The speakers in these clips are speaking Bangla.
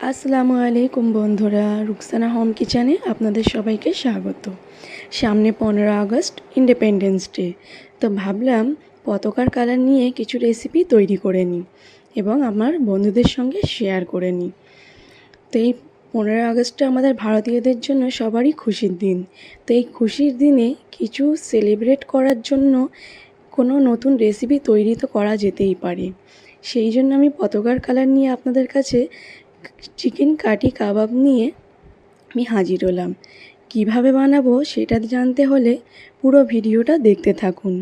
আসসালামু আলাইকুম বন্ধুরা, রুকসানা হোম কিচেনে আপনাদের সবাইকে স্বাগত। সামনে 15 আগস্ট ইন্ডিপেন্ডেন্স ডে, তো ভাবলাম পতাকার কালার নিয়ে কিছু রেসিপি তৈরি করে নিই এবং আমার বন্ধুদের সঙ্গে শেয়ার করে নিই। তো এই 15 আগস্টটা আমাদের ভারতীয়দের জন্য সবারই খুশির দিন। তো এই খুশির দিনে কিছু সেলিব্রেট করার জন্য কোনো নতুন রেসিপি তৈরি তো করা যেতেই পারে। সেই জন্য আমি পতাকার কালার নিয়ে আপনাদের কাছে চিকেন কাটি কাবাব নিয়ে আমি হাজির হলাম। কীভাবে বানাবো সেটা জানতে হলে পুরো ভিডিওটা দেখতে থাকুন।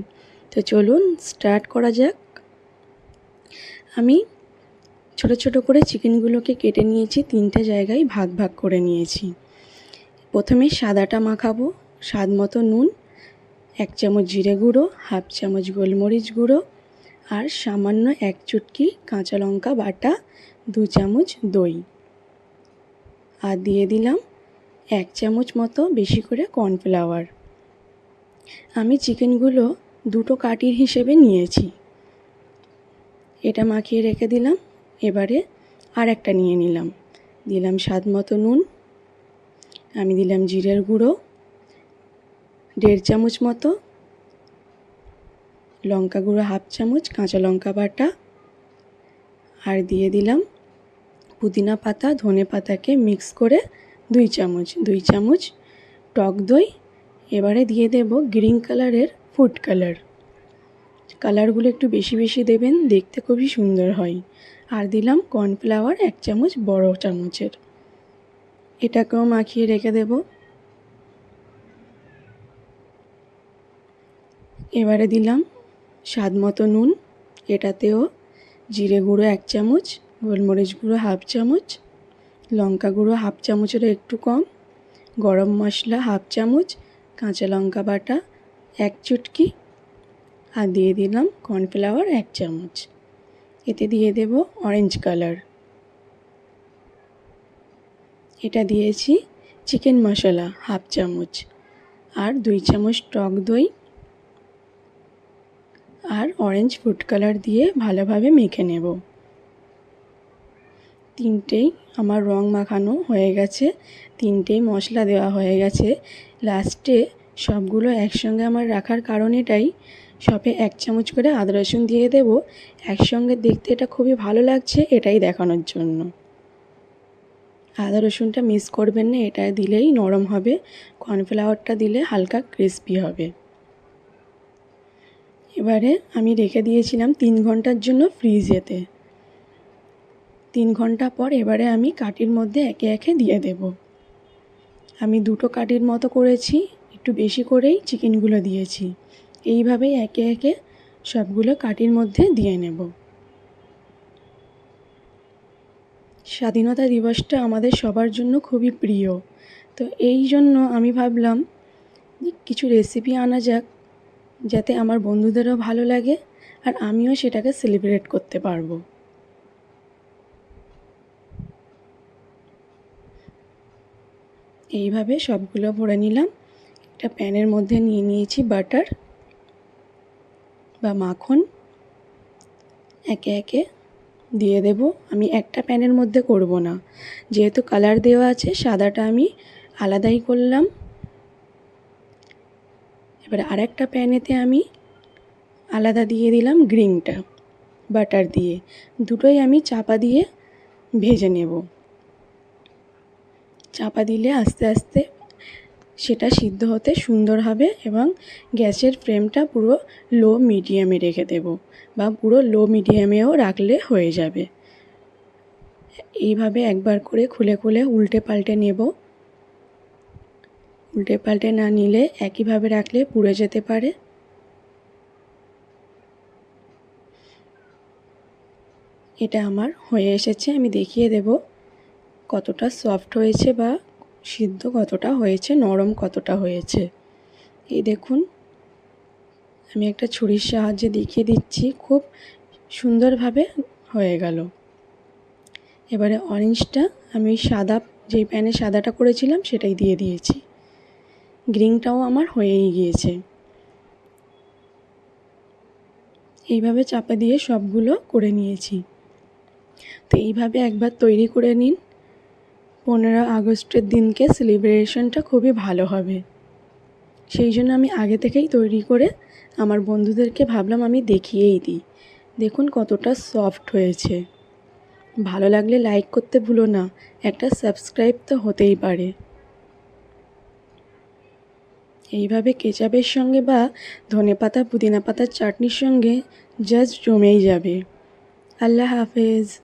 তো চলুন স্টার্ট করা যাক। আমি ছোট ছোট করে চিকেনগুলোকে কেটে নিয়েছি, 3টে জায়গায় ভাগ ভাগ করে নিয়েছি। প্রথমে সাদাটা মাখাবো। স্বাদ মতো নুন, 1 চামচ জিরে গুঁড়ো, 1/2 চামচ গোলমরিচ গুঁড়ো আর সামান্য 1 চুটকি কাঁচা লঙ্কা বাটা, 2 চামচ দই আর দিয়ে দিলাম 1 চামচ মতো বেশি করে কর্নফ্লাওয়ার। আমি চিকেনগুলো 2টো কাটির হিসেবে নিয়েছি। এটা মাখিয়ে রেখে দিলাম। এবারে আর একটা নিয়ে নিলাম, দিলাম স্বাদ মতো নুন, আমি দিলাম জিরের গুঁড়ো 1.5 চামচ মতো, লঙ্কা গুঁড়ো 1/2 চামচ, কাঁচা লঙ্কা বাটা আর দিয়ে দিলাম পুদিনা পাতা ধনে পাতাকে মিক্স করে 2 চামচ, 2 চামচ টক দই। এবারে দিয়ে দেব গ্রিন কালারের ফুড কালার। কালারগুলো একটু বেশি বেশি দেবেন, দেখতে খুবই সুন্দর হয়। আর দিলাম কর্নফ্লাওয়ার 1 চামচ বড় চামচের। এটাকেও মাখিয়ে রেখে দেব। এবারে দিলাম স্বাদ মতো নুন, এটাতেও জিরে গুঁড়ো 1 চামচ, গোলমরিচ গুঁড়ো 1/2 চামচ, লঙ্কা গুঁড়ো 1/2 চামচেরও একটু কম, গরম মশলা 1/2 চামচ, কাঁচা লঙ্কা বাটা 1 চুটকি আর দিয়ে দিলাম কর্নফ্লাওয়ার 1 চামচ। এতে দিয়ে দেব অরেঞ্জ কালার। এটা দিয়েছি চিকেন মশলা 1/2 চামচ আর 2 চামচ টক দই আর অরেঞ্জ ফুড কালার দিয়ে ভালোভাবে মেখে নেব। 3টেই আমার রং মাখানো হয়ে গেছে, 3টেই মশলা দেওয়া হয়ে গেছে। লাস্টে সবগুলো একসঙ্গে আমার রাখার কারণ এটাই, সবে 1 চামচ করে আদা রসুন দিয়ে দেব। একসঙ্গে দেখতে এটা খুবই ভালো লাগছে, এটাই দেখানোর জন্য। আদা রসুনটা মিস করবেন না, এটা দিলেই নরম হবে, কর্নফ্লাওয়ারটা দিলে হালকা ক্রিস্পি হবে। এবারে আমি রেখে দিয়েছিলাম 3 ঘন্টার জন্য ফ্রিজেতে। 3 ঘন্টা পর এবারে আমি কাটির মধ্যে একে একে দিয়ে দেব। আমি 2টো কাটির মতো করেছি, একটু বেশি করেই চিকেনগুলো দিয়েছি। এইভাবেই একে একে সবগুলো কাটির মধ্যে দিয়ে নেব। স্বাধীনতা দিবসটা আমাদের সবার জন্য খুবই প্রিয়, তো এই জন্য আমি ভাবলাম কিছু রেসিপি আনা যাক, যাতে আমার বন্ধুদেরও ভালো লাগে আর আমিও সেটাকে সেলিব্রেট করতে পারবো। এইভাবে সবগুলো ভরে নিলাম। একটা প্যানের মধ্যে নিয়ে নিয়েছি বাটার বা মাখন, একে একে দিয়ে দেব। আমি একটা প্যানের মধ্যে করব না, যেহেতু কালার দেওয়া আছে, সাদাটা আমি আলাদাই করলাম। এবারে আরেকটা প্যানেতে আমি আলাদা দিয়ে দিলাম গ্রিনটা বাটার দিয়ে। দুটোই আমি চাপা দিয়ে ভেজে নেব। চাপা দিলে আস্তে আস্তে সেটা সিদ্ধ হতে সুন্দর হবে এবং গ্যাসের ফ্লেমটা পুরো লো মিডিয়ামে রেখে দেব, বা পুরো লো মিডিয়ামেও রাখলে হয়ে যাবে। এইভাবে একবার করে খুলে খুলে উল্টে পাল্টে নেব। উল্টে পাল্টে না নিলে একইভাবে রাখলে পুড়ে যেতে পারে। এটা আমার হয়ে এসেছে, আমি দেখিয়ে দেব কতটা সফট হয়েছে বা সিদ্ধ কতটা হয়েছে, নরম কতটা হয়েছে। এই দেখুন, আমি একটা ছুরির সাহায্যে দেখিয়ে দিচ্ছি, খুব সুন্দরভাবে হয়ে গেল। এবারে অরেঞ্জটা আমি সাদা, যেই প্যানে সাদাটা করেছিলাম সেটাই দিয়ে দিয়েছি। গ্রিনটাও আমার হয়েই গিয়েছে। এইভাবে চাপা দিয়ে সবগুলো করে নিয়েছি। তো এইভাবে একবার তৈরি করে নিন, 15 আগস্টের দিনকে সেলিব্রেশনটা খুবই ভালো হবে। সেই জন্য আমি আগে থেকেই তৈরি করে আমার বন্ধুদেরকে ভাবলাম আমি দেখিয়েই দিই। দেখুন কতটা সফট হয়েছে। ভালো লাগলে লাইক করতে ভুলো না, একটা সাবস্ক্রাইব তো হতেই পারে। এইভাবে কেচাপের সঙ্গে বা ধনেপাতা পুদিনা পাতার চাটনির সঙ্গে জাস্ট জমেই যাবে। আল্লাহ হাফেজ।